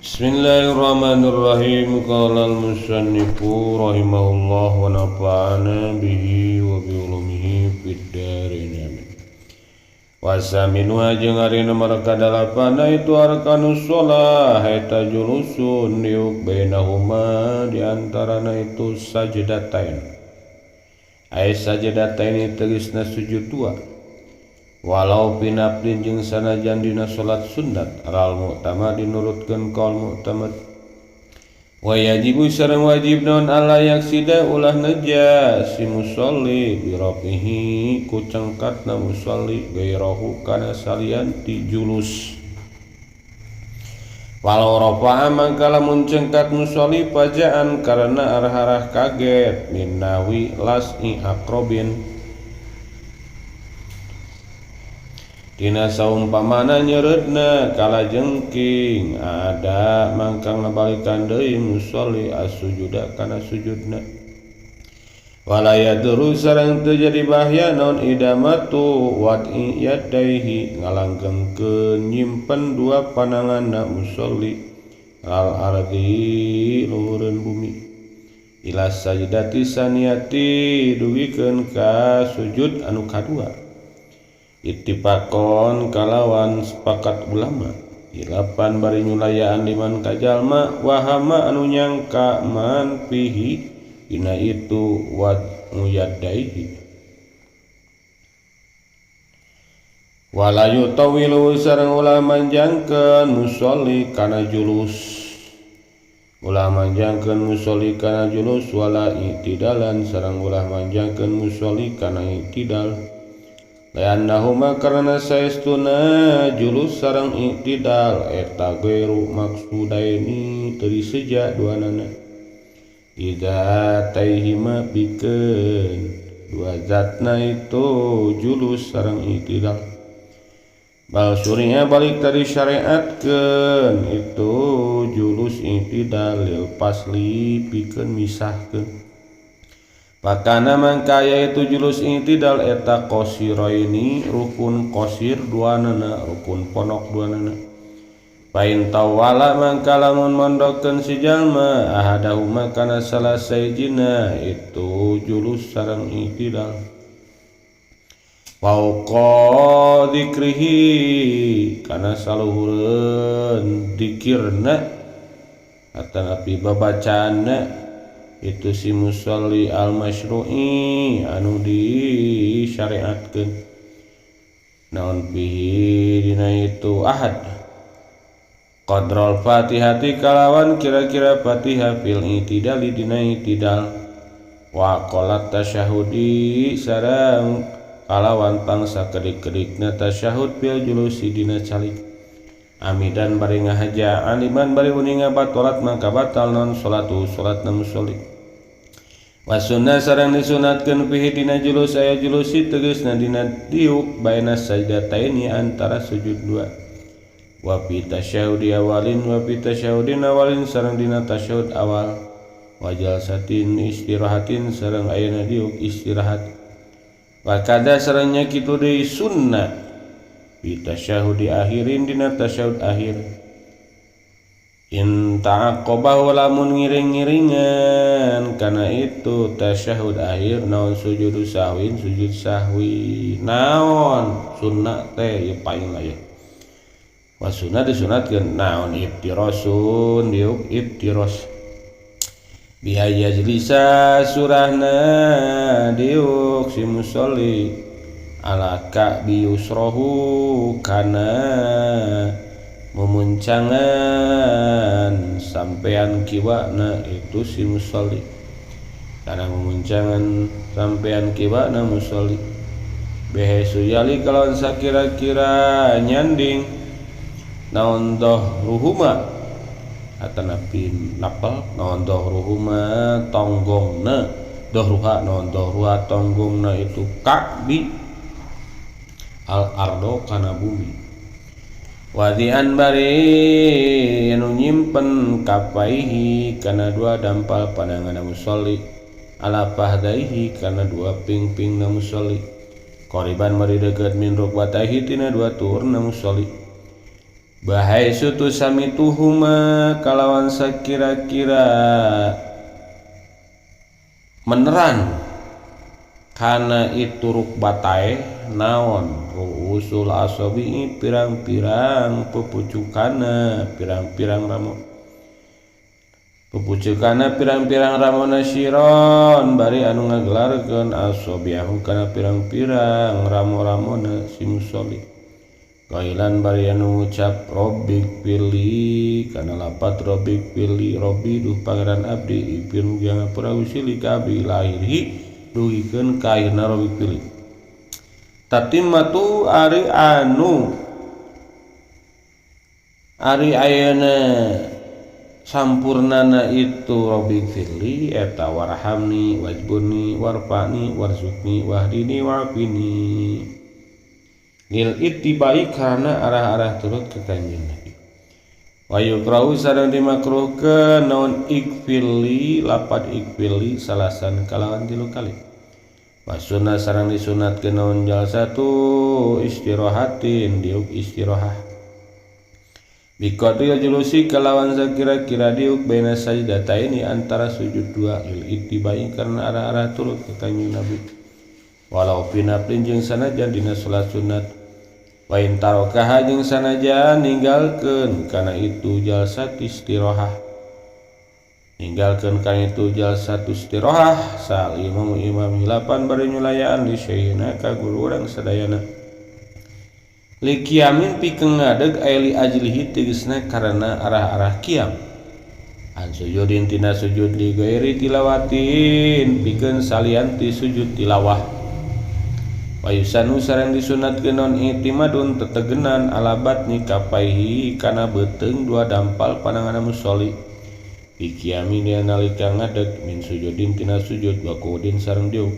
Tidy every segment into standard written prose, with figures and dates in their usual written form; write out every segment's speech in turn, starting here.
Bismillahirrahmanirrahim. Qala al-musannifu rahimahullah wa nafa'ana bihi wa bi ulumihi fid dharain amin. Wa saminu jeung ari nomor kadalapan itu arkanus shalah eta julusun niuk bainahuma di antarana itu sajdatain. Ai sajdatain tegasna sujud dua. Walau pinapdin jeung sanajan dina salat sunat aral mu'tamad dinurutkeun qaul mu'tamad wa yajibu sareng wajib naon alla yaksida ulah neja si musolli bi rafihi ku cengkatna musolli gairahu kana salian ti julus walau rafa'a mangka lamun cengkat musolli pajaan karena arah-arah kaget minnawi las'i aqrabin tina saumpamana nyereudna kala jengking ada mangkang ngabalikan deui musolli as-sujuda kana sujudna wala yadru sareng teu jadi bahaya naon idamatu wad'i yadaihi ngalanggengkeun nyimpen dua pananganna musolli al ardi luhureun bumi ila sajdati saniyati dugikeun ka sujud anu kadua ittifaqon kalawan sepakat ulama ilapan bari nyulayaan liman kajalma wahama anu nyangka man fihi dina itu wa muyaddaihi wala yutawilu sareng ulah manjangkeun musolli kana julus ulah manjangkeun musolli kana julus wala itidalan sareng ulah manjangkeun musolli kana itidal liannahuma karena saestuna julus sareng i'tidal eta gairu maksudaini teu diseja duanana idza taihima pikeun dua zatna itu julus sareng i'tidal bal syuri'a balik tadi syariatkeun itu julus i'tidal lil pasli pikeun misahkeun pakana mangkaya itu julus i'tidal eta qasiraini rukun qasir duanana rukun ponok duanana pain tawala mangka lamun mondokkeun si jalma ahadahuma kana salah sajina itu julus sareng i'tidal fauqa dzikrihi kana saluhureun dzikirna atanapi babacaanna itu si musolli al-masyru'i anu disyariatkeun naon bihi dina itu ahad qadral fatihati kalawan kira-kira fatihah fil i'tidali dina i'tidal wa qalat tasyahudi sareng kalawan pangsa kedik-kedikna tasyahud fil julusi dina calik amidan bari ngahaja aliman bari uninga batalat maka batal non salatu salatna musolli wa sunnah sareng disunatkeun fihi dina julus aya julusi tegasna dina diuk baina sajdataini antara sujud dua wa fi tasyahudi awalin wa fi tasyahudin awalin sareng dina tasyahud awal wa jalsatin istirahatin sareng ayeuna diuk istirahat wa kada sareng nya kitu deui sunnah fi tasyahudi akhirin dina tasyahud akhir in ta'aqabahu lamun ngiring-ngiringan kana itu tasyahud akhir naon sujud sahwin sujud sahwi naon sunnah teh ieu paing aya wa sunnah disunatkeun naon iftirasun diuk iftiras biha yajlisa surahna diuk si musolli ala ka biyusrahu kana memuncangan sampean kiwana itu si musolli karena memuncangan sampean kiwana musolli behesu yali kalawan sakira-kira nyanding naon dohruhuma atanapi napal naon dohruhuma tonggongna dohruha naon dohruha tonggongna itu kakbi al ardo kana bumi wadian bari anu nyimpen kapaihi kana dua dampal pandangan musolli ala fahdaihi kana dua ping-ping na musolli qoriban bari deukeut min rukbataihi tina dua turna musolli bahai sutu samituhuma kalawan sakira-kira meneran kana itu rukbatai naon usul asabi pirang-pirang pepucukana pirang-pirang ramo pepucukana pirang-pirang ramona siron bari anu ngagelarkeun asabiahu kana pirang-pirang ramo-ramona si musolli kailan bari anu ucap robbik pilih kana lapat robbik pilih robbi duh pangeran abdi ipin mugi ngapura usili ka abdi lahirhi duhikeun ka akhirna robbik pilih tatimatu ari ayeuna sampurnana itu robbik pilih eta warhamni wajbuni warfani warzukni wahdini wafini lil ittibai karena arah-arah turut ke kanjeng Nabi wa yukrau sareng dimakruhkeun naon ikfili lapad ikfili salasan kalawan 3 kali wa sunnah sareng disunatkeun naon jalsatu istirahatin diuk istirahah biqadri julusi kalawan sakira-kira diuk baina sajdataini antara sujud 2 lil ittibai karena arah-arah turut ke kanjeng Nabi walau pinapin jeung sanajan dina salat sunat wa in tarokaha jeung sanajan ninggalkeun kana itu jalsat istirahah ninggalkeun kana itu jalsat istirahah sal imam hilapan bari nyulayaan li syaihina ka guru urang sadayana likiamin pikeun ngadeg aya li ajlihi tegasna karana arah-arah kiam an sujudin tina sujud li gairi tilawatin pikeun salian ti sujud tilawah Wayusanu sareng disunatkeun non itimadun tetegenan alabat ni kapaihi kana beuteung 2 dampal pananganna musolli pikiami dia nalika ngadeg min sujudin tina sujud wa qudin sareng diuk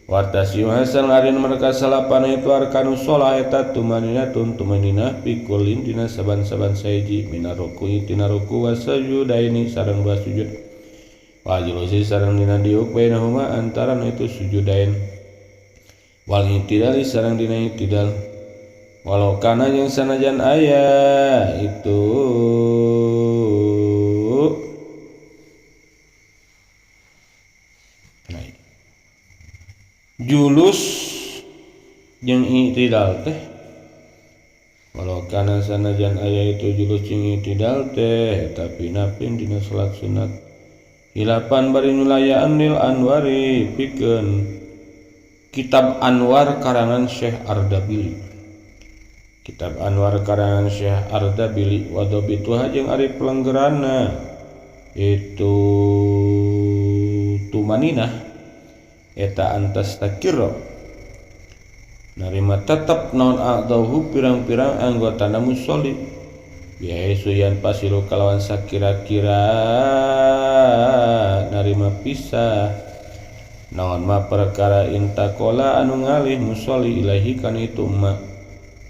wartasiu hasan arin mereka salapan itu arkanu shalah eta tumaninah pikulin dina saban-saban saiji minar ruku'i tina ruku wa sujudaini sareng 2 sujud wa julusi sareng dina diuk bainahuma antaran itu sujudain wal intidali sareng dina intidal walau kana yang sanajan aya itu julus jeung intidal teh walau kana sanajan aya itu julus jeung intidal teh tapi napin dina salat sunat hilapan bari nyulayaan lil anwari pikeun Kitab Anwar karangan Syekh Ardabili Kitab Anwar karangan Syekh Ardabili wadobituha jeung ari pelenggerana itu tumaninah eta antas takiro narima tetep naon a'dahu pirang-pirang anggotana musolli biaisu yan pasiru kalawan sakira-kira narima pisah naon ma perkara intakola anu ngalih musolli ilahi kana itu ma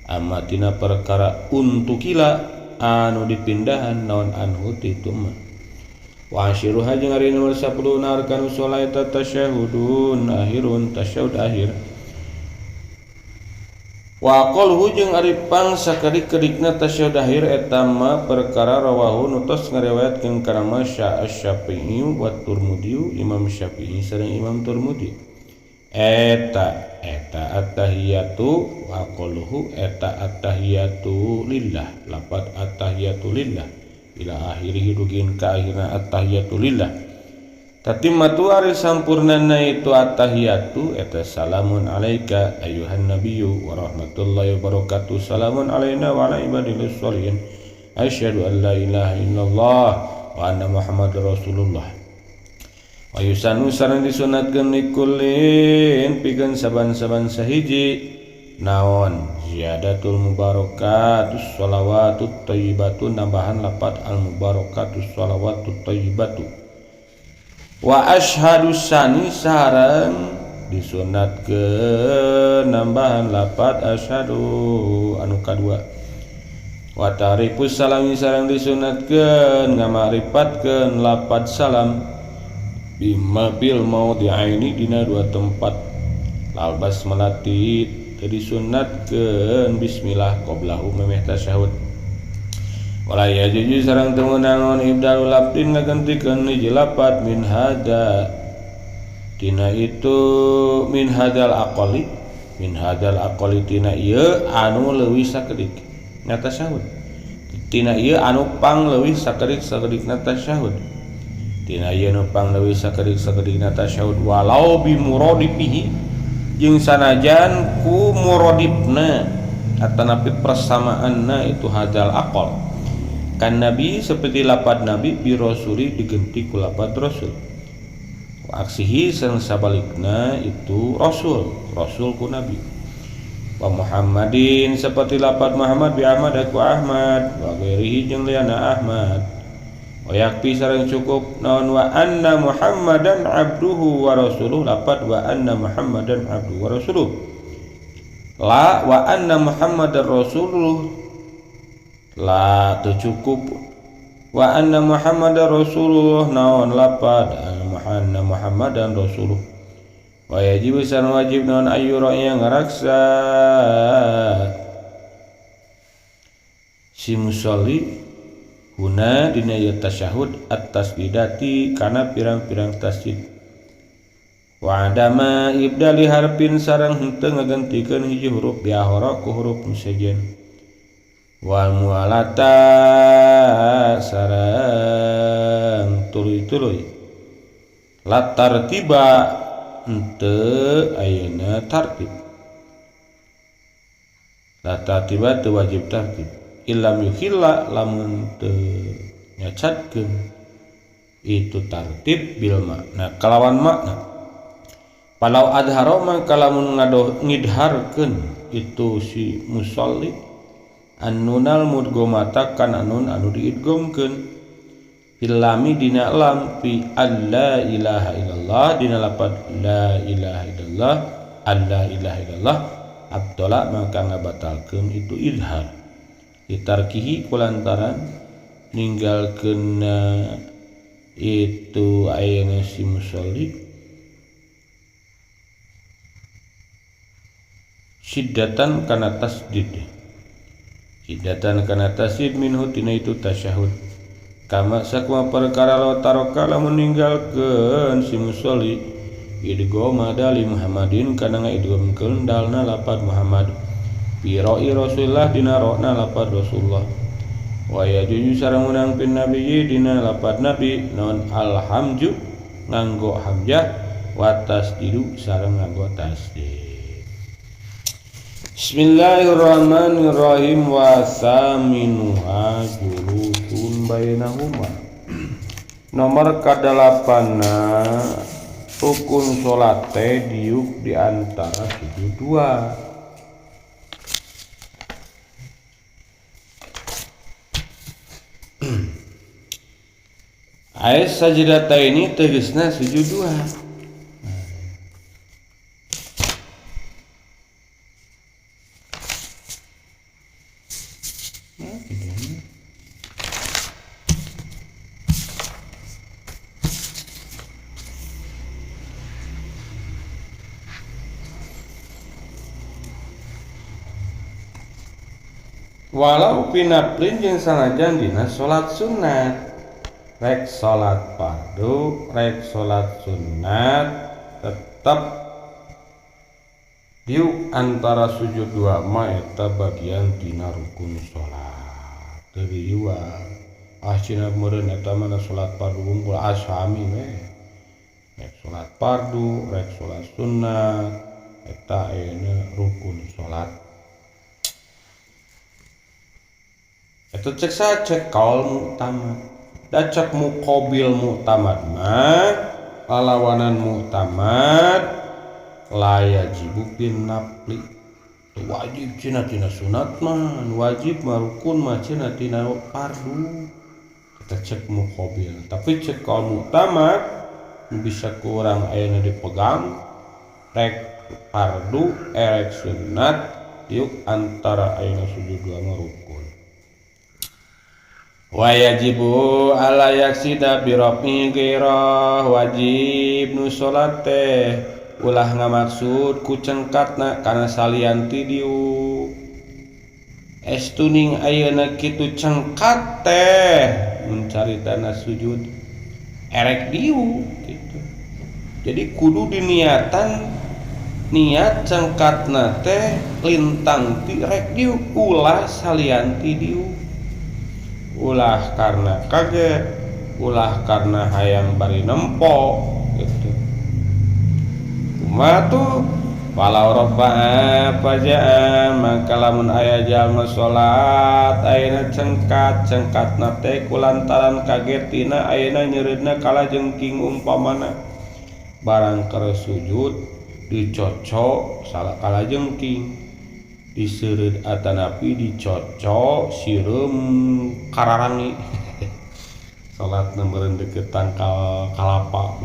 amatina perkara untukila anu dipindahan naon anhu ti itu ma wa asyiruha jeung ari nomor 10 narkanu shalah eta tasyahudun akhirun tasyahud akhir wa qalhu jeung ari pangsakadik-kadikna tasyahud akhir eta ma perkara rawahu nutos ngariwayatkeun kana Masya Asy-Syafi'i wa Tirmidzi Imam Syafi'i sareng Imam Tirmidzi eta at-tahiyatu wa qalhu eta at-tahiyatu lillah lafaz at-tahiyatu lillah ila akhirih dugin ka akhirna at-tahiyatu lillah tatimatu ari sampurnana itu at-tahiyatu eta salamun alaika ayyuhan nabiyyu wa rahmatullahi wa barakatuh salamun alaina wa ala ibadillah sholihin asyhadu an la ilaha illallah wa anna muhammadar rasulullah wa yusanu sareng disunatkeun likulin pikeun saban-saban sahiji naon ziyadatul mubarakatus shalawatut thayyibatu nambahan lafaz al mubarakatus shalawatut thayyibatu wa asyhadu sani sareng disunatkeun nambahan lafaz asyhadu anu kadua wa ta'rifus salami sareng disunatkeun ngamarifatkeun lafaz salam bima bil maudhi'aini dina 2 tempat lal basmalah disunatkeun bismillah qablahu memeh tasyahud wala yajuju sareng teu meunang ibdalul lafdin ngagantikeun hiji lapat min hada tina itu min hadal aqali tina ieu anu leuwih sakedik na tasyahud tina ieu anu pang leuwih sakedik na tasyahud tina ieu anu pang leuwih sakedik na tasyahud walau bi muradifihi jeung sanajan ku muradifna atanapi persamaanna itu hadal aqal kan nabi seperti lapad nabi bi rasuli diganti ku lapad rasul wa aksihi sareng sabalikna itu rasul ku nabi wa muhammadin seperti lapad muhammad bi ahmad ku ahmad wa ghairihi jeung liana ahmad wa yakfi sareng cukup naon wa anna muhammadan abduhu wa rasuluh lapad wa anna muhammadan abduhu wa rasuluh la wa anna muhammadar rasuluh la tu cukup wa anna muhammadar rasulullah naon lapad anna muhammadan rasulullah wa yajib san wajib naon ayyura yang ngaraksa si musolli huna dina ieu tasyahud at-tasdidati kana pirang-pirang tasdid wa adama ibdali harfin sareng henteu ngagantikeun hiji huruf bi ahara ku huruf musajen wal mualata sareng tuluy-tuluy la tartiba henteu ayeuna tartib la tartiba teu wajib tartib illam yukhilla lamun teu nyacatkeun itu tartib bil makna kalawan makna palau adharo maka lamun ngidharkeun itu si musolli annunal mudgomata kana nun anu diidgomkeun filami dina lam fi alla ilaha illallah dina lapad la ilaha illallah alla ilaha illallah abdola maka ngabatalkeun itu idhar ditarkihi kulantaran ninggalkeun itu ayeuna si musolli syiddatan kana tasdid hidatan kana tasdid minhu tina itu tasyahud kama sakma perkara law taraka lamun ninggalkeun si musolli idghama dali muhammadin kana ngaidghamkeun dalna lapad muhammad fi ra'i rasulillah dina ra'na lapad rasulullah wa yajuju sareng menang pin nabiyyi dina lapad nabi non alhamju nganggo hamzah wa tasdidu sareng nganggo tasdid. Bismillahirrahmanirrahim wa saminuha julusun bainahuma nomor kadalapanna rukun salat teh diuk di antara sujud dua aya sajidataini tegasna sujud dua walau pinaflin jeung sanajan dina salat sunat rek salat fardu rek salat sunat tetap diuk antara sujud dua mah eta bagian dina rukun salat teu dijual cina meureun eta mah salat fardu unggul asami we rek salat fardu rek salat sunat eta ayeuna rukun salat. Itu cek kaul mu'tamad dan cek muqabil mu'tamad mah lawanan mu'tamad la yajibu bin nafli wajib cina tina sunat mah wajib marukun mah cina tina fardu kita cek muqabil tapi cek kaul mu'tamad bisa kurang ayeuna dipegang rek fardu rek sunat yuk antara ayeuna sujud dua marukun wa yajibu ala yaksida bi rafi ghairah wajib nu salat teh ulah ngamaksud ku cengkatna kana salian ti diuk estuning ayeuna kitu cengkat teh mencaritana sujud erek diu gitu. Jadi kudu diniatan niat cengkatna teh lintang ti rek diu ulah salianti diu, ulah karena kaget, ulah karena hayang bari nempo gitu. Kumaha tuh walau rafa'a fajaa maka lamun aya jalma salat ayeuna cengkatna teh kulantaran kaget tina ayeuna nyeureudna kalajengking umpamana barang keur sujud dicocok salah kalajengking diseureud atanapi dicocok sireum kararangi salatna meureun deketan kalapa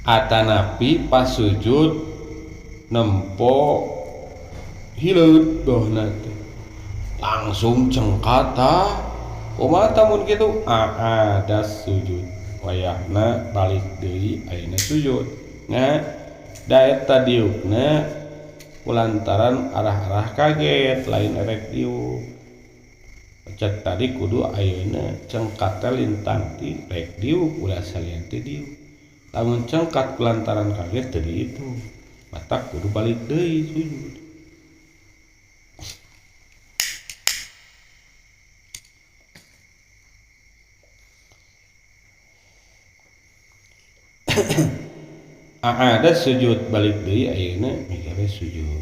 atanapi pas sujud nempo hileud dohna teh langsung cengkat kumaha mun kitu ada sujud wayahna balik deui ayeuna sujud nya da eta diukna kulantaran arah-arah kaget lain erek diuk cek tadi kudu ayeuna cengkat lintang ti rek diuk ulah salian ti diuk lamun cengkat kulantaran kaget tadi itu mata kudu balik deui sujud. Ada sujud balik deui ayeuna mikirna sujud.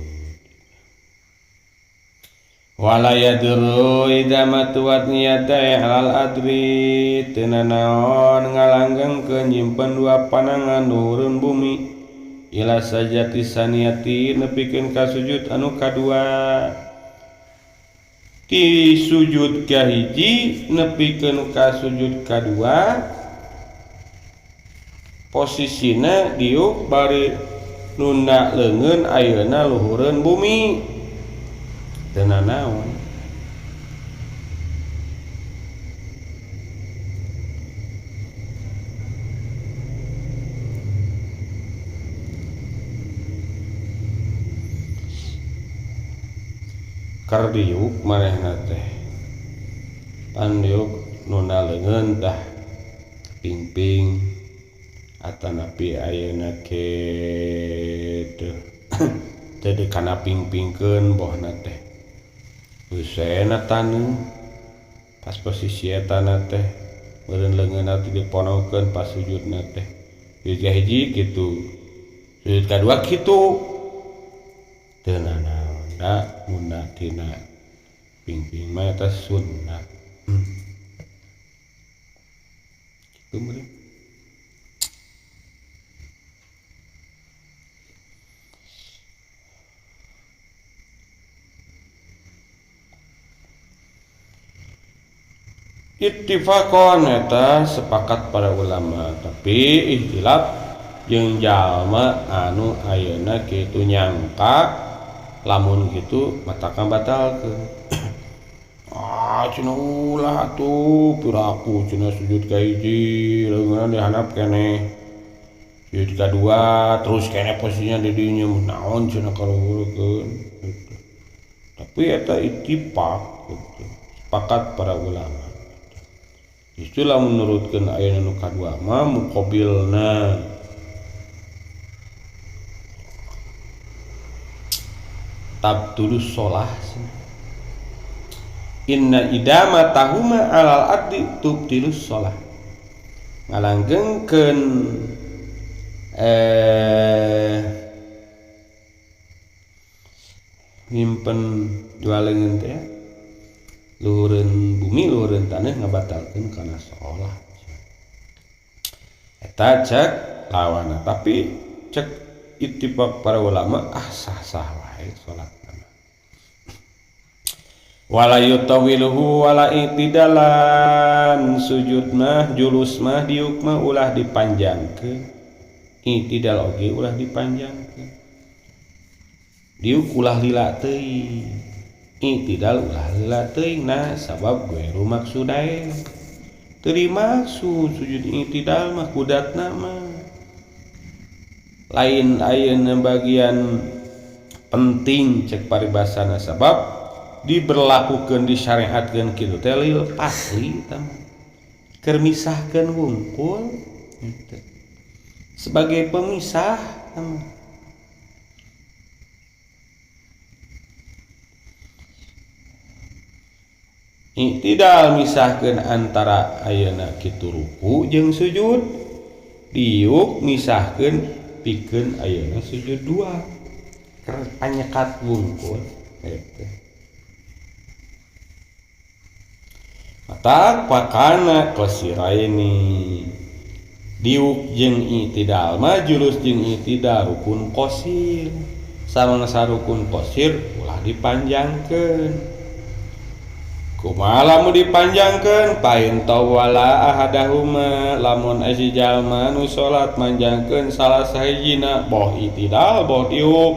Wala yadru idza matuwat niyata halal adri teu naon ngalanggengkeun nyimpen dua panangan nuhurun bumi ila sajati saniyati nepikeun ka sujud anu kadua ti sujud kahiji nepikeun ka sujud kadua posisina diuk bari nunda leungeun ayeuna luhureun bumi teu nanaon. Keur diuk manehna teh pan diuk nunda leungeun tah pingping atanapi ayeuna kitu teu kana pingpingkeun bohna teh usena taneuh pas posisi eta teh meureun leungeunna teh diponokeun pas sujudna teh sujud kahiji kitu sujud kadua kitu teu nanaon da mun tina pingping mah eta sunnah kitu meureun. Ittifaqon eta sepakat para ulama tapi ikhtilaf jeung jalma anu ayeuna kitu nyangka lamun kitu matakan batalkeun cenah ulah atuh piraku cenah sujud kahiji leungeunna dihandap keneh sujud kadua terus keneh posisinya di dinya naon cenah kaluhureun tapi eta ittifaq gitu. Sepakat para ulama. Istilah menurutkan ayat nu kadua mah muqabilna tabdulus sholah inna idama tahuma alal addi tubdilus sholah ngalanggengkeun nyimpen dua leungeun teh luhureun bumi luhureun taneuh ngabatalkeun kana sholat eta cek lawana tapi cek ittifaq para ulama sah-sah wae sholatna wala yutawiluhu wala itidalan sujud mah julus mah diuk mah ulah dipanjangkeun itidal oge ulah dipanjangkeun diuk ulah lila teuing itidal ulah lila teuing nah sabab ghairu maksudain teu dimaksud sujud itidal mah kudatna mah lain ayeuna bagian penting cek paribasana sabab diberlakukeun disyariatkeun kitu teh lil pasli tah keur misahkeun wungkul gitu. Sebagai pemisah iktidal misahkeun antara ayeuna kitu ruku jeung sujud, diuk misahkeun pikeun ayeuna sujud dua keur panyekat wungkul gitu. Matak pakana qasiraini diuk jeung iktidal mah julus jeung iktidal rukun qasir samangsa rukun qasir ulah dipanjangkeun. Kumaha lamun dipanjangkeun pain tawala ahadahuma lamun asi jalma nu salat manjangkeun salah sahijina boh iktidal boh diuk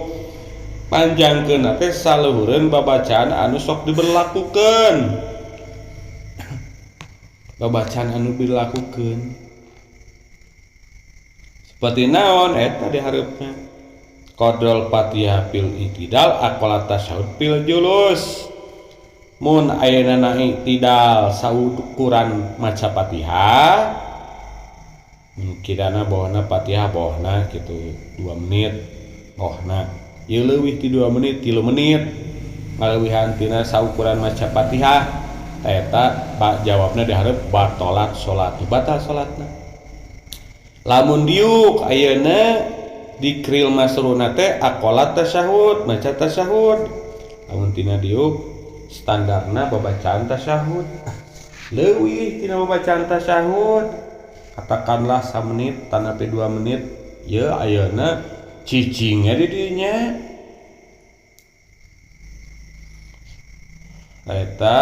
panjangkeun teh saluhureun babacaan anu sok diberlakukeun. Babacaan anu dilakukeun seperti naon eta dihareupna qadrul Fatihah fil iktidal aqala tasyahud fil julus. Mun ayeuna na iktidal saukuran maca Fatihah mungkinana bohna Fatihah bohna kitu 2 menit bohna ieu leuwih ti 2 menit 3 menit ngaleuwihan tina saukuran maca Fatihah eta pak jawabna dihareup batalat salat batal salatna. Lamun diuk ayeuna dikril masruna teh aqalat tasyahud maca tasyahud lamun tina diuk standarna babacaan tasyahud leuwih tina babacaan tasyahud katakanlah 1 menit tanapi 2 menit ye ayeuna cicingnya di dinya eta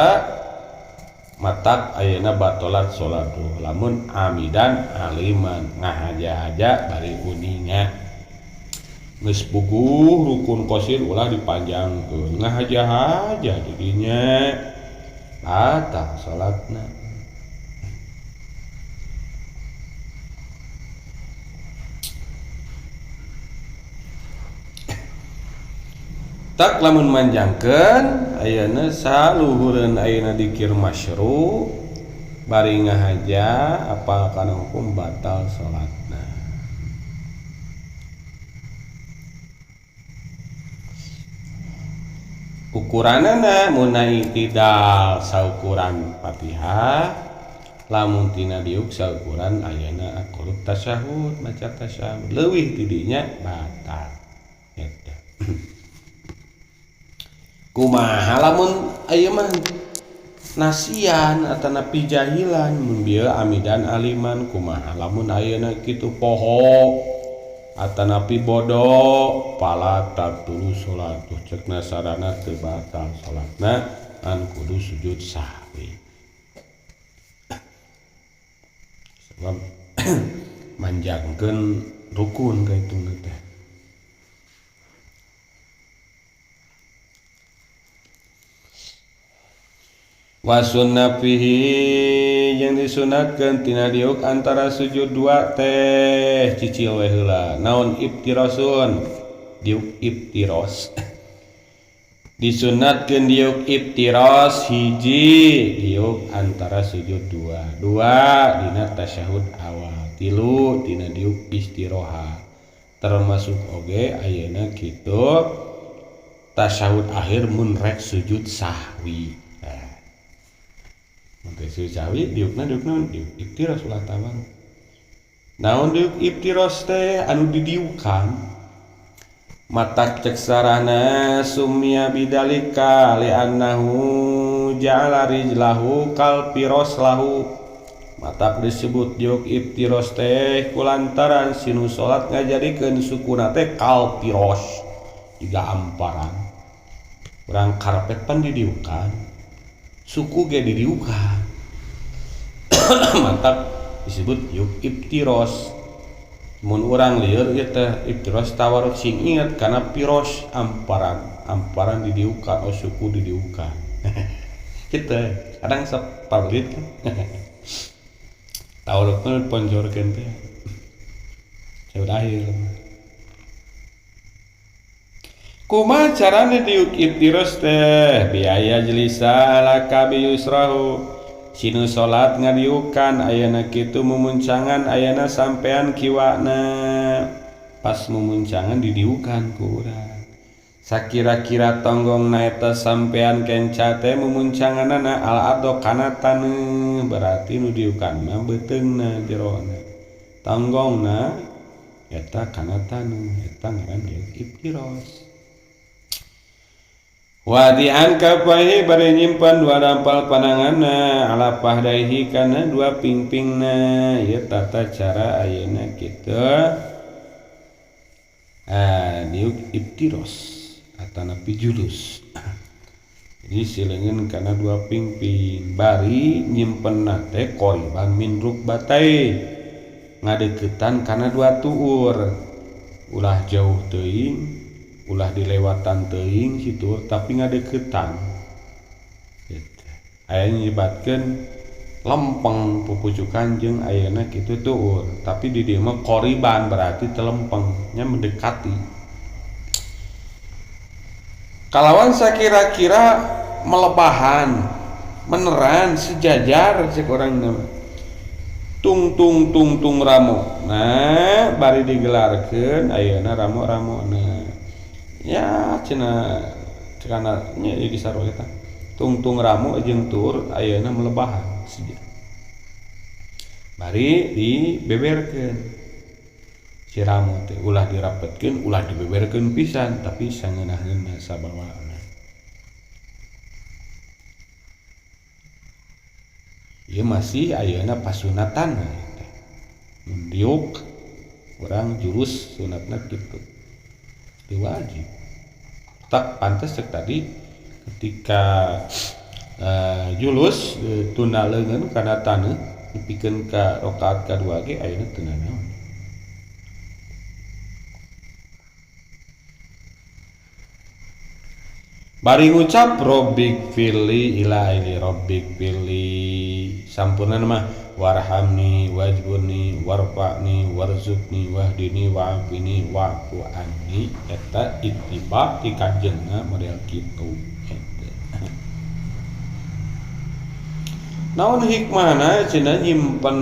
matak ayeuna batalat salat lamun amidan aliman ngahaja-haja bari uninga geus puguh rukun qasir ulah dipanjangkeun ngahaja-haja di dinya batal salatna. Tak lamun manjangkeun ayeuna saluhureun ayeuna dikir masyru bari ngahaja apal kana hukum batal salatna. Ukuranana mun iktidal saukuran Fatihah lamun tina diuk saukuran ayeuna aqalut tasyahud maca tasyahud leuwih ti dinya batal eta. Kumaha lamun aya mah nasian atanapi jahilan mun bieu amidan aliman kumaha lamun ayeuna kitu poho atanapi bodoh pala tabtulu salat cekna sarana teu batal salatna an kudu sujud sahwi sebab manjangkeun rukun kaituna teh. Wa sunna fihi jeung disunatkeun tina diuk antara sujud 2 teh cicil we heula naon iftirasun diuk iftiros disunatkeun diuk iftiros hiji diuk antara sujud 2 dina tasyahud awal 3 tina diuk istiroha termasuk oge ayeuna kitu tasyahud akhir mun rek sujud sahwi. Sujud sahwi diukna diuk iftiros ulah tabang. Naon diuk iftiros teh anu didiukan matak cek sarana sumia bidalika li annahu ja'ala rijlahu kal piros lahu matak disebut diuk iftiros teh kulantaran sinu salat ngajadikeun sukuna teh kal piros juga amparan urang karpet pan didiukan suku ge didiukan mantap disebut yuk iftiros mun urang lieur ieu teh iftiros tawaruk sing inget kana piros amparan didiukan oh suku didiukan kitu kadang sok pablit kan tawarukna ponjorkeun teh saud akhir Kumaha carana diuk ibtiros teh biaya jelisa laka biyusrahu sinu salat ngadiukan ayana kitu mumuncangan ayana sampean kiwana pas mumuncangan didiukan ku urang sakira-kira tonggong naeta sampean kenca teh mumuncanganana al ado kana taneuh berarti nu diukan mah beuteungna jerona tonggongna eta kana taneuh eta ngaran ibtiros. Wadian kapahi bari nyimpan dua dampal pananganna ala pahdaihi kana dua pingpingna ieu tata cara ayeuna kitu diuk ibtiros atanapi julus. Jadi sileungeun kana dua pingping bari nyimpenna teh qoriban min rukbatai ngadeuketan kana dua tuur ulah jauh teuing ulah dilewatan teuing situ tapi ngadeukeutan gitu. Aya nyibatkeun lempeng pupucukan jeung ayeuna kitu tuur tapi di dieu mah qoriban berarti teu lempeng nya mendekati kalawan sakira-kira melebahan meneran sejajar cek urang nama tung ramo nah bari digelarkeun ayeuna ramo-ramona ya cenah cenah nya di sarua eta tung ramu jeung tur ayeuna melebahan seja bari dibeberkeun si ramu teh ulah dirapetkeun ulah dibeberkeun pisan tapi sangeunahna sabawaana ieu masih ayeuna pasunatan teh diuk urang jurus sunatna kitu teu wajib tak pantas cek tadi ketika julus tuna leungeun kana taneuh dipikeun ka rakaat kadua ge ayeuna teu naon bari ngucap rabbik firli ila ili rabbik firli sampurna mah warhamni wajburni warfa'ni warzuqni wahdini wa'afini wa'fu anni eta ittiba ti kanjeungna model kitu eta naon hikmahna cenah nyimpen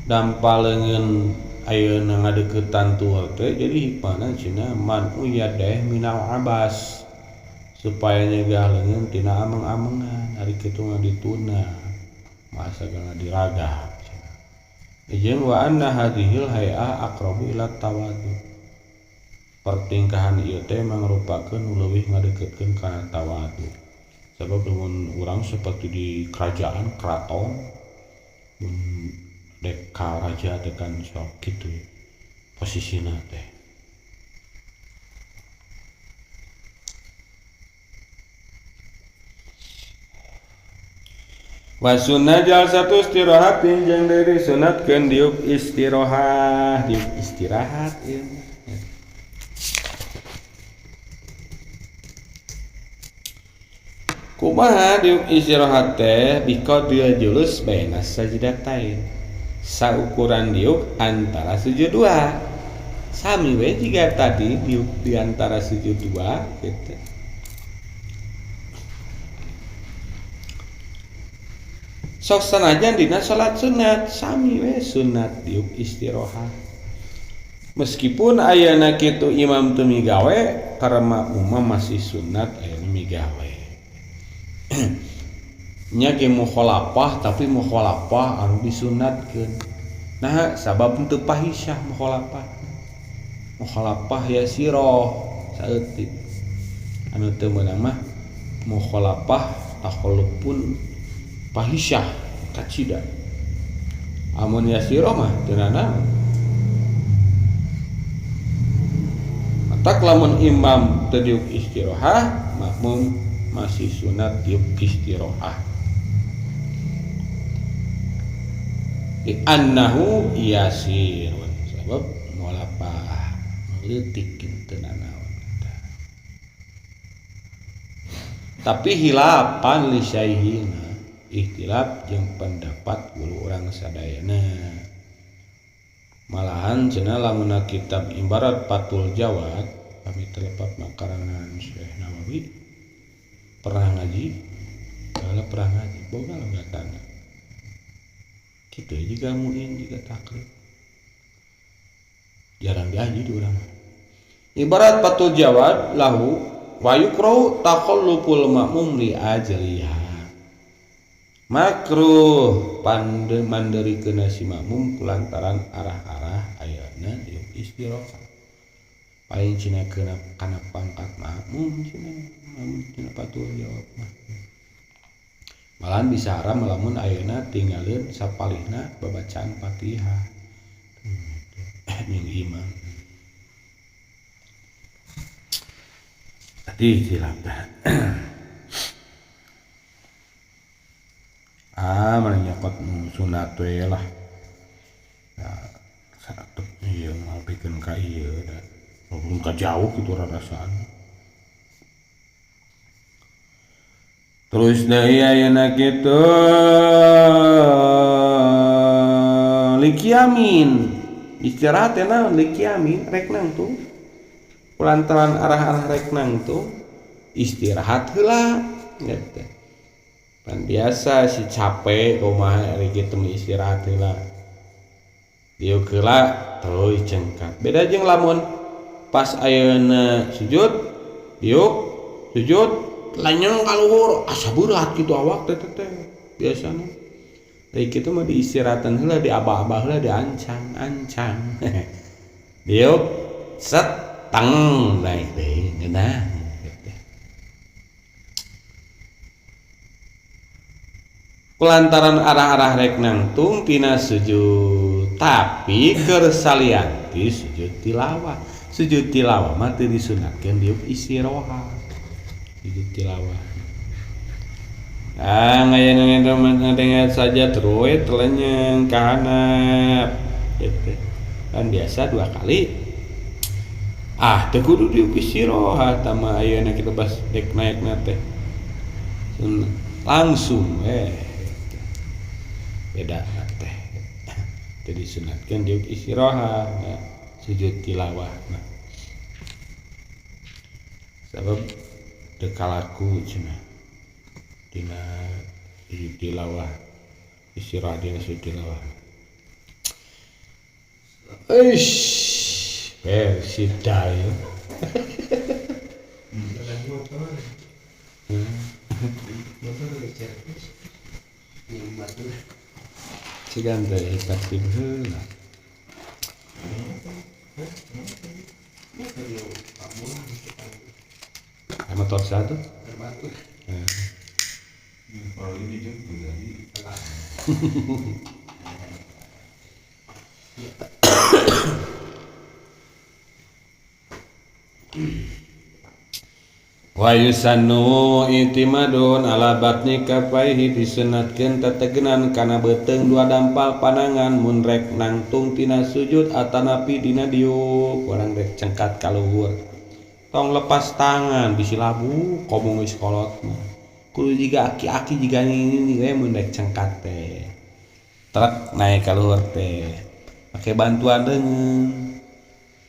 dampaleungeun ayeuna ngadeuketan tuur teh jadi hikmahna cenah man'u yadeh minal abas supaya nyegah leungeun tina ameng-amengan ari kitu ngadituna masa gana diragah jeung wa anna hadhil hay'ah aqrabu ila tawaddu pertingkahan ieu teh mangrupakeun leuwih ngadeukeutkeun kana tawaddu sabab lamun urang seperti di kerajaan keraton dek ka raja tekan sok kitu posisina teh wa sunnah jalsatu istirahatin jeung deui sunatkeun diuk istirahat diuk istirahat ieu kumaha diuk istirahat teh biqadri julus baina sajdatain saukuran diuk antara sujud dua sami we jiga tadi diuk di antara sujud dua gitu. Sok sanajan dina salat sunat sami we sunat diuk istirahat meskipun ayeuna kitu imam teu migawe karena makmum masih sunat ayeuna migawe nya ge mukhalafah tapi mukhalafah anu disunatkeun nah sabab teu pahisyah mukhalafah yasirah saeutik anu teu meunang mah mukhalafah takhallufun pahisyah kacida amun yasirah mah teu naon matak lamun imam teu diuk istirahah makmum masih sunat diuk istirahah di annahu yasir sabab mulapah leutik kitu naon tapi hilapan li syai'ina ikhtilaf jeung pendapat ulu urang sadayana malahan cenah lamun kitab ibarat Fathul Jawad kami terlepas makarangan Syekh Nawawi pernah ngaji kalau pernah ngaji boga lah tanda gitu juga muin juga taklid jarang diaji di urang ibarat patul jawab lahu wa yukrahu takhalluful ma'mum li ajliha makruh manderikeun si makmum kulantaran arah-arah ayana di istirahat paling cina kana pangkat makmum cina patul jawab mah malahan bisa haram lamun ayeuna tinggalin sapalihna babacaan Fatihah jeung imam tadi silapna mana nyakot sunat we lah saatep ieu ngabikeun ka ieu da walaupun ka jauh kitu rarasaan terus deui ayeuna kitu likiamin istirahat teh naon likiamin rek nangtung kulantaran arah-arah rek nangtung istirahat heula gitu. Pan biasa si capek kumaha ari kitu istirahat heula. Dieu heula tuluy cengkat. Beda jeung lamun pas ayeuna sujud, dieu sujud lanyong ka luhur asa berat kitu awak teh biasana. Dari kitu mah diistirahatan heula, diabah-abah heula, diancang-ancang. Dieu set tang naik deui ngeunah. Kulantaran arah-arah rek nangtung tina sujud tapi keur salianti sujud tilawah mah teu disunatkeun diuk istirahat sujud tilawah ngadengar saja terus telenyeng kahanap gitu kan biasa 2 kali teu kudu diuk istirahat tama ayeuna kitu bas dek naekna teh langsung beda teh jadi sunatkeun diuk istirahat sujud tilawah sabab teu kalaku cenah dina sujud tilawah istirahat dina sujud tilawah versi dayu cigan teh ikat heula motor satu kalau ini jemput lagi wa yusannu itimadun ala batni kafaihi disunatkeun tetegenan kana beuteung 2 dampal panangan mun rek nangtung tina sujud atanapi dina diuk urang rek cengkat ka luhur tong lepas tangan bisi labu komo geus kolot mah kudu jiga aki-aki jiga ini we mun rek cengkat teh trek naik ka luhur teh make bantuan deungeun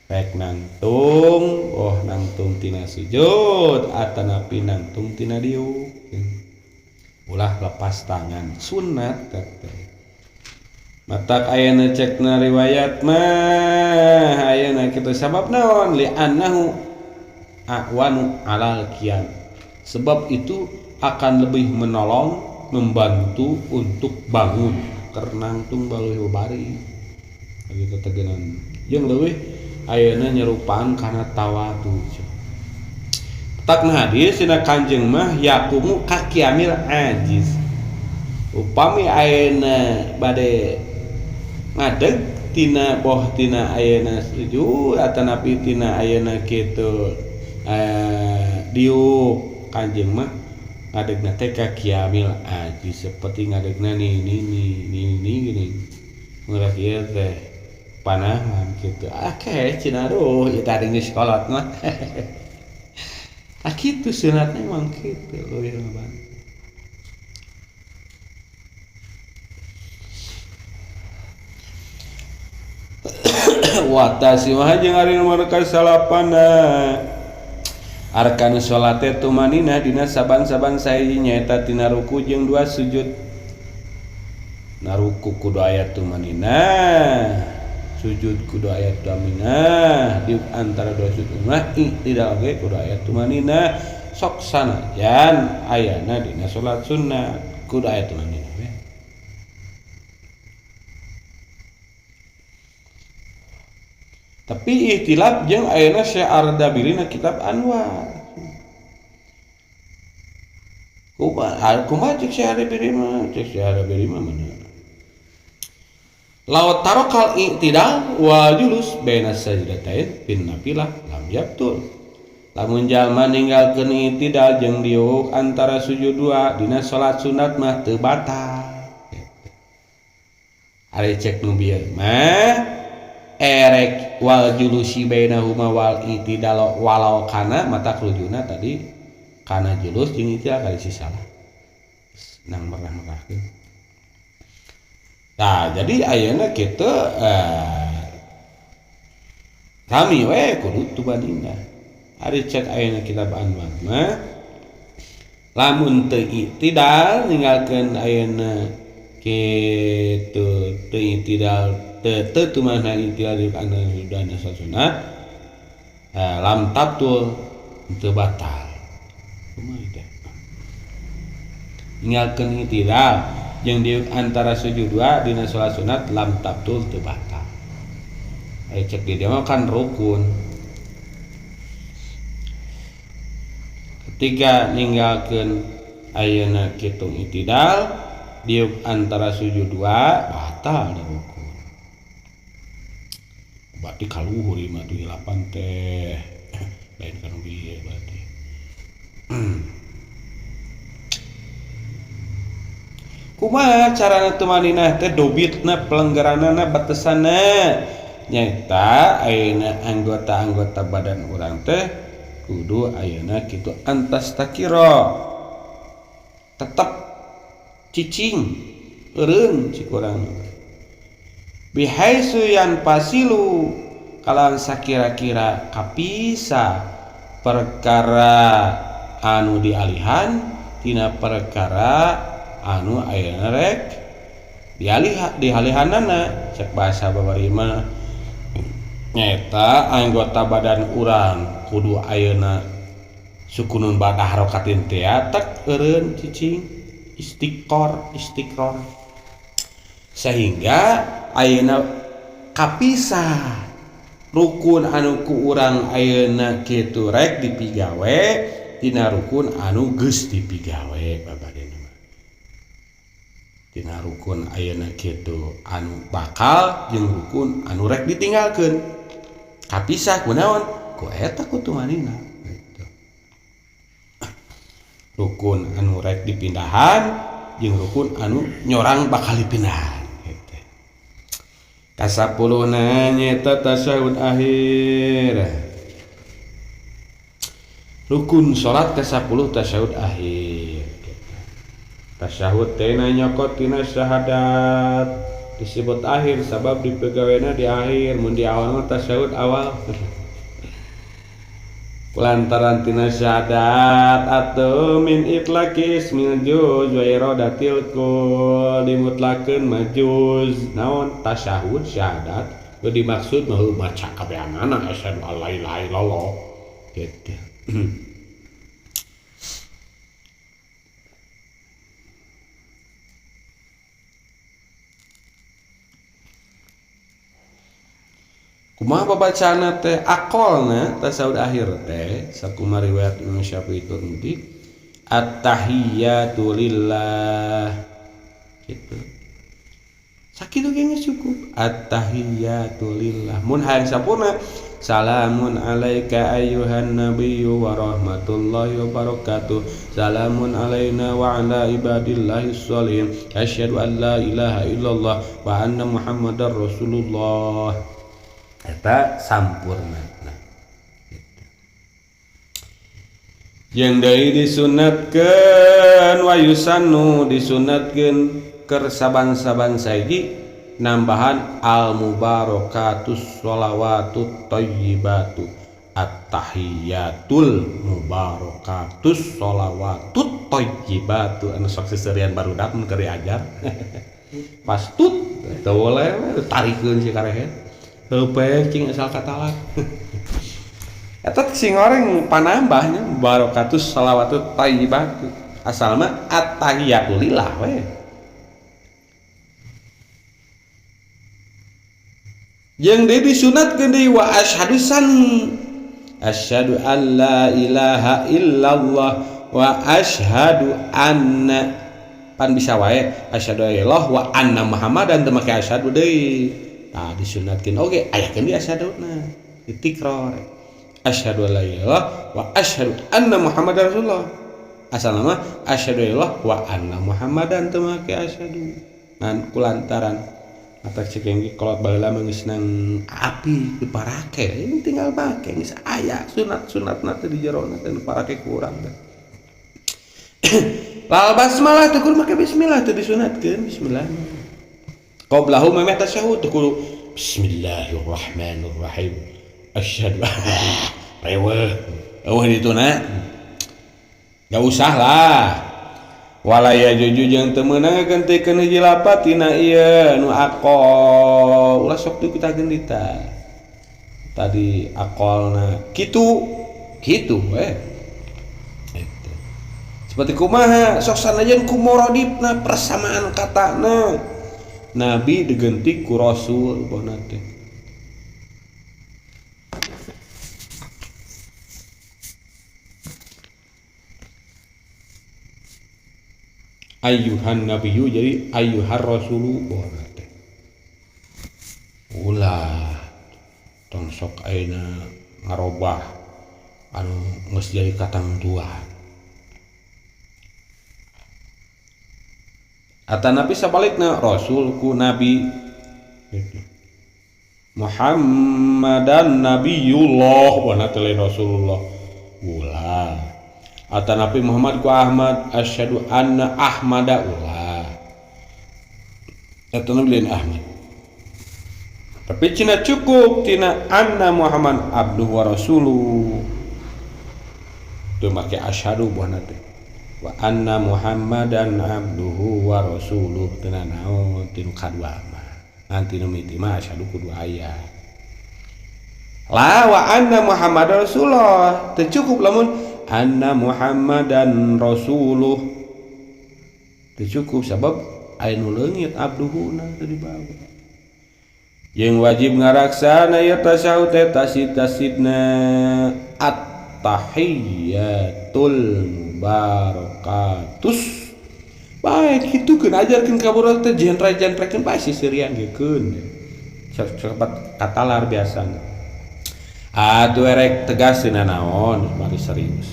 rek nangtung nangtung tina sujud atanapi nangtung tina diuk ulah lepas tangan sunat teh matak ayeuna cekna riwayat mah ayeuna kitu sabab naon li annahu a'wanu alal qiyam sebab itu akan lebih menolong membantu untuk bangun keur nangtung baluh bari kitu tegenan jeung leuwih ayeuna nyerupaan kana tawadu takna hadis cenah Kanjeng mah yakumu ka qiyamil ajiz upami ayeuna bade ngadeg tina ayeuna sujud atanapi tina ayeuna kitu diuk Kanjeng mah ngadegna teh ka qiyamil ajiz seperti ngadegna ni gini murah ieu teh panahan gitu akeh cenah aduh ieu tadi geus kolot mah kitu sunatna emang kitu leuwih mah wa tasimah jeung ari nomor kasalapana arkan salat teh tumanina dina saban-saban sae nyaeta tina ruku jeung 2 sujud. Na ruku kudu aya tumanina, sujud kudu aya tumanina, di antara 2 sujud mah tidak ge kudu aya tumanina. Sok sanajan ayana dina salat sunat kudu aya tumanina we. Tapi ihtilaf jeung ayana Syekh Ardabili na kitab Anwar. Kumaha cek Syekh Ardabili mah mana? Law tarakal i'tidal wa julus baina sajdatain bin nafilah lam yabtul. Lamun jalma ninggalkeun i'tidal jeung diuk antara sujud 2 dina salat sunat mah teu batal. Ari cek nu bieu mah erek wal julusi bainahuma wal i'tidal walau kana mata klujuna tadi kana julus jeung i'tidal kali salah. Nang merah-merahkeun. Nah, jadi ayeuna kitu kami we kudu tubanina. Ari cek ayeuna kitab Anwar mah lamun teu i'tidal ninggalkeun ayeuna kitu teu i'tidal teu tumanah i'tidal di kana dana sunat lam tabtul teu batal. Kumaha teh? Ninggalkeun i'tidal yang di antara sujud 2 dina salat sunat lam tabtul teu batal. Aya cek di dia mah kan rukun. Ketika ninggalkeun ayeuna kitu i'tidal di antara sujud 2 batal da rukun. Berarti kaluhur ieu mah 8 teh. Lain kan bieu berarti. Kumaha carana tumaninah teh dobitna pelenggaranana batesanna nyaeta ayeuna anggota-anggota badan urang teh kudu ayeuna kitu antas takira tetep cicing eureun cik urang bihaitsu yan pasilu kalan sakira-kira kapisah perkara anu dialihan tina perkara anu ayeuna rek dialihanana cek bahasa babari mah nyaeta anggota badan urang kudu ayeuna sukunun badah harokatin teh tek eureun cicing istiqror sehingga ayeuna kapisah rukun anu ku urang ayeuna kitu rek dipigawe tina rukun anu geus dipigawe babadena. Tina rukun ayeuna kitu anu bakal jeung rukun anu rek ditinggalkeun kapisah kunaon ku eta ku tumanina gitu. Rukun anu rek dipindahan jeung rukun anu nyorang bakal dipindahan gitu. Kasapuluhna nyaeta tasyahud akhir. Rukun salat ke-10 tasyahud akhir. Tasyahud teh nyokot tina syahadat disebut akhir sabab dipegawena di akhir mun di awal mah tasyahud awal. Kulantaran tina syahadat atau min itlaqi ismil juz wa iradatil kul dimutlakeun majuz naon tasyahud syahadat teu dimaksud mah baca kabehanana asyhadu alla ilaha illallah gitu. Kumaha babacana teh aqolna tasyahud akhir teh sakumaha riwayat Imam Syafi'i Tirmidzi at-tahiyyatu lillah gitu. Sakitu ge geus cukup at-tahiyyatu lillah. Mun hayang sampurna salamun alaika ayyuhan nabiyyu wa rahmatullahi wa barakatuh. Salamun alaina wa ala ibadillahis sholihin. Asyhadu an la ilaha illallah wa anna Muhammadar Rasulullah. Eta sampurna gitu. Yang deui disunatkeun wa yusannu disunatkeun keur saban-saban saiji nambahan al mubarakatus sholawatut thayyibatu at-tahiyatul mubarakatus sholawatut thayyibatu anu sok seserian barudak mun keur diajar pas tut teu boleh tarikeun si karehet heupeuk cing asal katalat eta sing goreng panambahnya mubarakatus sholawatut thayyibatu asal mah at-tahiyatul lillah we. Yang dia disunatkeun deui wa asyhadu sani asyhadu an la ilaha illallah wa asyhadu anna pan bisa wae asyhadu illallah wa anna muhammadan teu make asyhadu deui tah disunatkeun oge aya keun di asyhaduna ditikrar asyhadu la ilaha wa asyhadu anna muhammadar rasulullah asal nama asyhadu illallah wa anna muhammadan teu make asyhadu ngan kulantaran atak cekeng kolot baheula mah geus nang api diparake ini tinggal make geus aya sunat-sunatna teh di jerona teh diparake ku urang teh lal basmalah teh kudu make bismillah teh disunatkeun bismillah qablahu memeh tasyahud teh kudu bismillahirrahmanirrahim asyhadu reweuh eueuh dituna enggak usah lah walaya juju jeung teu meunang gentikeun hiji lapat tina ieu nu aqol ulah sok teu kita gendita tadi aqolna kitu we eta seperti kumaha sok sanajan ku muradifna persamaan katana nabi digentik ku rasul bohna teh ayyuhan nabiyyu jadi ayyuhar rasulu bohna teh ulah tong sok ayeuna ngarobah anu geus jadi katangtuan atanapi sabalikna rasul ku nabi gitu Muhammadan nabiyullah bohna teh lain rasulullah ulah atanapi Muhammad ku Ahmad asyhadu anna ahmada ulah atanapi lain Ahmad tapi cina cukup tina anna Muhammad abduhu wa rasuluh teu make asyhadu bohna teh wa anna Muhammadan abduhu wa rasuluh teu naon tinu kadua mah nanti nu miti mah asyhadu kudu aya la wa anna Muhammadar rasulullah teu cukup lamun anna Muhammadan rasuluh teu cukup sabab aya nu leungit abduhuna teu dibawa jeung wajib ngaraksana ieu tasyahud teh tasid-tasidna at-tahiyyatul mubarakatus baik kitu keun ajarkeun ka budak teh jentra-jentrakeun bae sisirian geukeun cepat katalar biasana atuh erek tegaskeun naon mari serius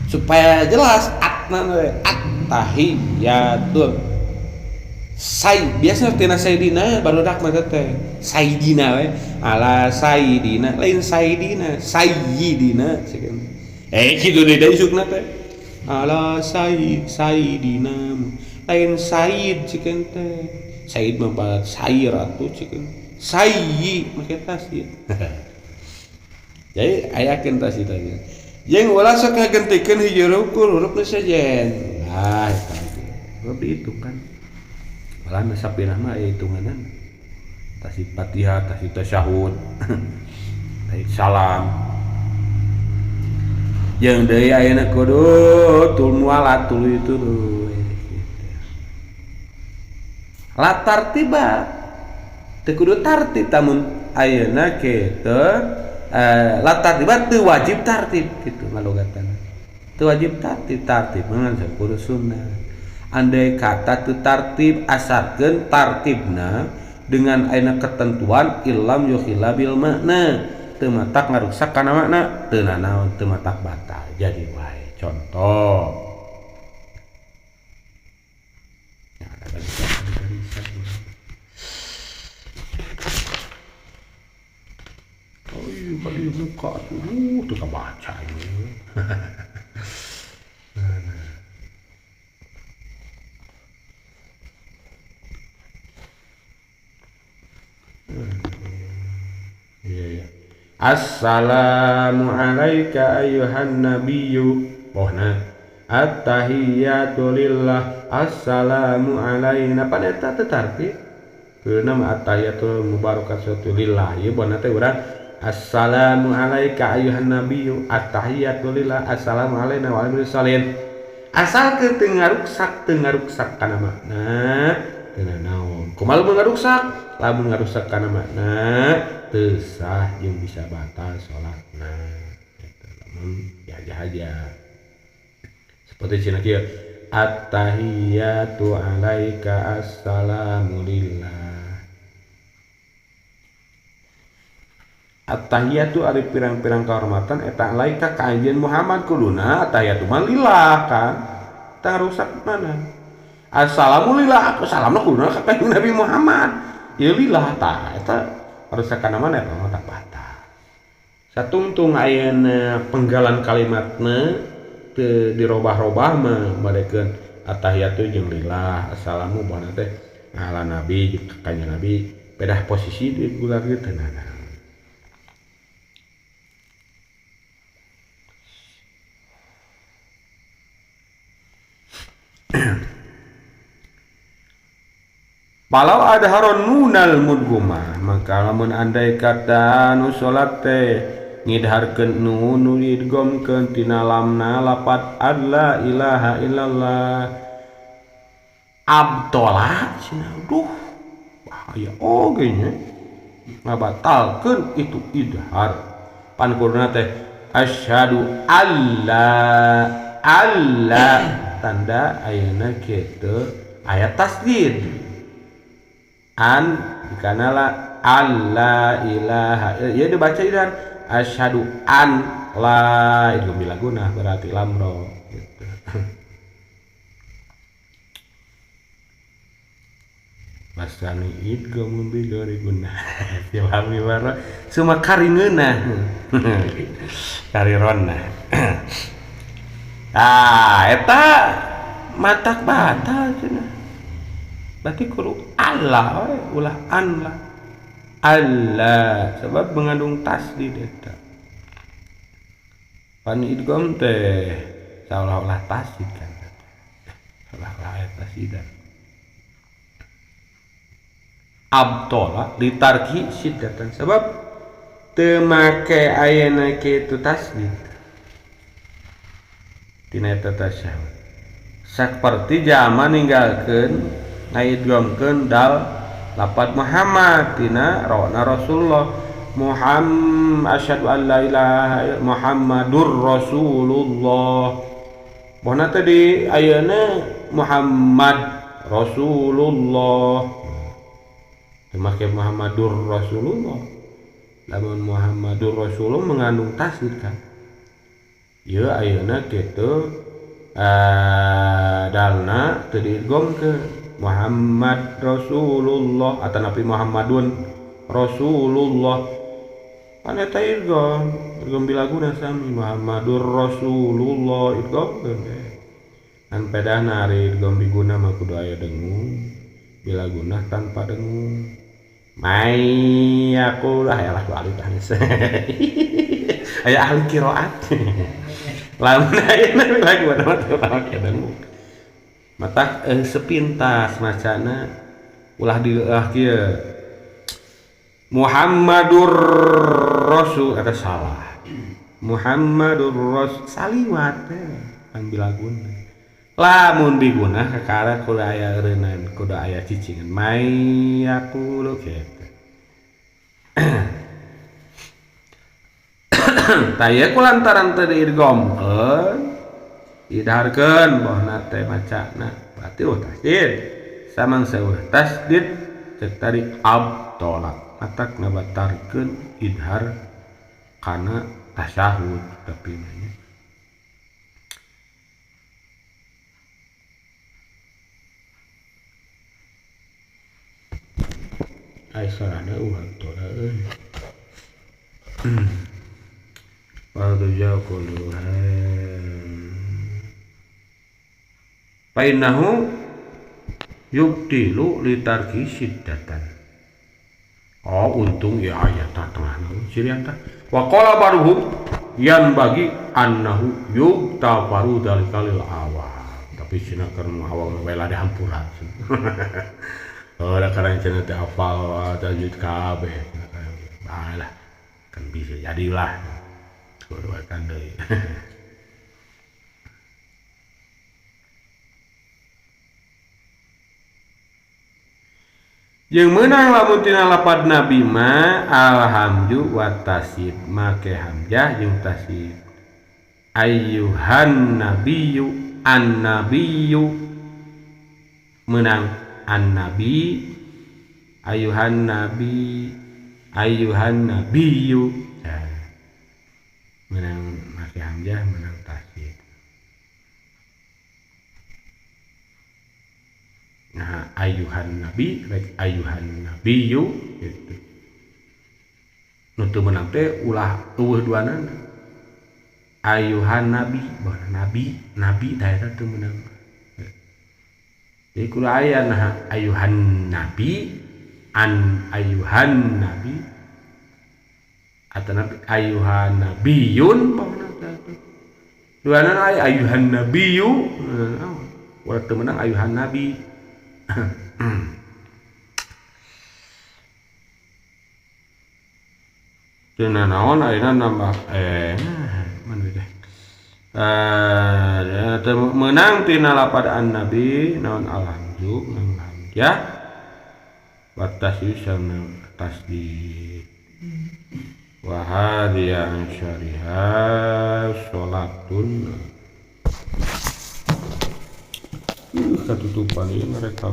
supaya jelas atna we at-tahiyyatul biasanya tina sayyidina barudak mah teh sayyidina we ala sayyidina lain sayyidina sayyidina kitu deui da isukna teh ala sayyidina lain sayyid cikeun teh sayyid mah barat sayyid atuh cikeun sayyid make tasyd jadi ayakeun tasyd teh jeung ulah sok ngagentikeun hiji huruf nu sejen nah eta huruf itu kan malah sapina mah aya hitunganan tasyd Fatihah tasyd tasyahud tasyd salam jeung deui ayeuna kudu tul mualat tuluy itu la tartiba teu kudu tartib tamun ayeuna kitu la tartiba teu wajib tartib kitu ngalogatan teu wajib tartib mah kudu sunnah andai kata teu tartib asarkeun tartibna dengan ayeuna ketentuan illam yukhila bil makna teu matak ngarusak kana makna teu nanaon teu matak batal jadi wae contoh oh iya balik muka tuh kebaca ini Assalamu alayka ayyuhan nabiyyu. Bohna at-tahiyyatu lillah. Assalamu alayna. Pan eta teu tartib. Keunam at-tahiyyatu mubarakatuh lillah. Ieu bohna teh urang assalamu alayka ayyuhan nabiyyu. At-tahiyyatu lillah. Assalamu alayna wa alaihi wasallam. Asal teu ngaruksak kana makna teu naon. Kumaha mun ngaruksak? Lamun ngaruksak kana makna teu sah jeung bisa batal salatna. Eta lamun haja-haja. Seperti cenah kieu at-tahiyyatu alaika assalamu lillah. At-tahiyyatu ari pirang-pirang kahormatan eta alaika ka anjeun Muhammad kuduna at-tahiyyatu mah lillah kan. Tang rusak mana? Assalamu lillah, salamna kuduna ka kanjeng Nabi Muhammad. Ieu lillah tah eta rusakan mana eta mah tak batal. Satungtung ayeuna penggalan kalimatna teu dirobah-robah mah badekeun at-tahiyyatu jeung lillah, assalamu bohna teh ala Nabi jeung kanjeng Nabi pedah posisi di bulan teu naon. Walau ada haron nunal mudgumah maka lamun andai kata nu salat teh ngidharkeun nun nu idghamkeun tina lamna lapat alla ilaha illallah abtola cenah duh bahaya oge nya ngabatalkeun itu idhar pan kuduna teh asyhadu alla tanda ayeuna kitu aya tasdid an dikanala alla ilaha ya dibaca idan asyhadu an la itu bilaguna berarti lamro gitu. Masani idgham bidori guna filham wara suma karingeuna karironna eta matak batal cenah berarti kudu Allah ulah an lah Allah sebab mengandung tasdid eta pan idgham teh seolah-olah tasdid kan seolah-olah tasdidan abtola litarki siddatan sebab teu make ayeuna kitu tasdid tina eta tasyahud saperti jama ninggalkeun ngaidghamkeun dal lafaz Muhammad tina rona Rasulullah asyhadu an la ilaha Muhammadur Rasulullah bohna teh di ayeuna Muhammad Rasulullah make Muhammadur Rasulullah lamun Muhammadur Rasulullah mengandung tasdid kan ieu ayeuna kitu dalna teu diidghamkeun Muhammad Rasulullah atau Nabi Muhammadun Rasulullah kan eta idgham bilaguna sami Muhammadur Rasulullah idgham kan pedana ari idgham biguna mah kudu aya dengung bilaguna tanpa dengung mai aku lah ya ahli bahasa aya ahli qiraat lamun ayeuna bilaguna mah teu pake dengung mata sepintas macana ulah kieu Muhammadur Rasul eta salah Muhammadur Rasul saliwat pan bilaguna lamun biguna kakara kudu aya eureunana kudu aya cicingan mai aku lu kitu taya kulantaran teu diidghamkeun idharkeun bohna teh macana berarti tasdid samang seueuh tasdid cek tadi abtola matak ngabatarkeun idhar kana tasyahud tapi nya ai sarana abtola euy Wallahu Painahu yubtilu litarki siddatan Oh untung ya ayat tengah cirian tah. Wa qala baruhum yan bagi annahu yuktafaru dalikalil awal. Tapi cenah keur awal bela dihampura. Oh da karang cenah teh hafal tajwid kabeh. Baiklah kan bisa jadilah. Kudukan deui. Jeung meunang lamun tina lapad nabi ma alhamdu wa tasid make hamzah jeung tasid ayyuhan nabiyyu an nabiyyu meunang an nabi ayyuhan nabiyyu meunang make hamzah meunang tasid. Nah, ayuhan nabi, rek ayuhan nabiyyu gitu. Nu teu meunang teh ulah eueuh duanan. Ayuhan nabi, bah nabi tah eta teu meunang. Jadi kudu aya nah ayuhan nabi, an ayuhan nabi atau nabi ayuhan nabiyun pokona teh. Duanan aya ayuhan nabiyyu, ulah teu meunang ayuhan nabi. Cenah naon ayeuna nambah mana teh menang tina lapad an-nabi naon alhamdu nang hamzah wa tasdid sama tasdid wa hadiyan syariha sholatun ketutupan ini merekam.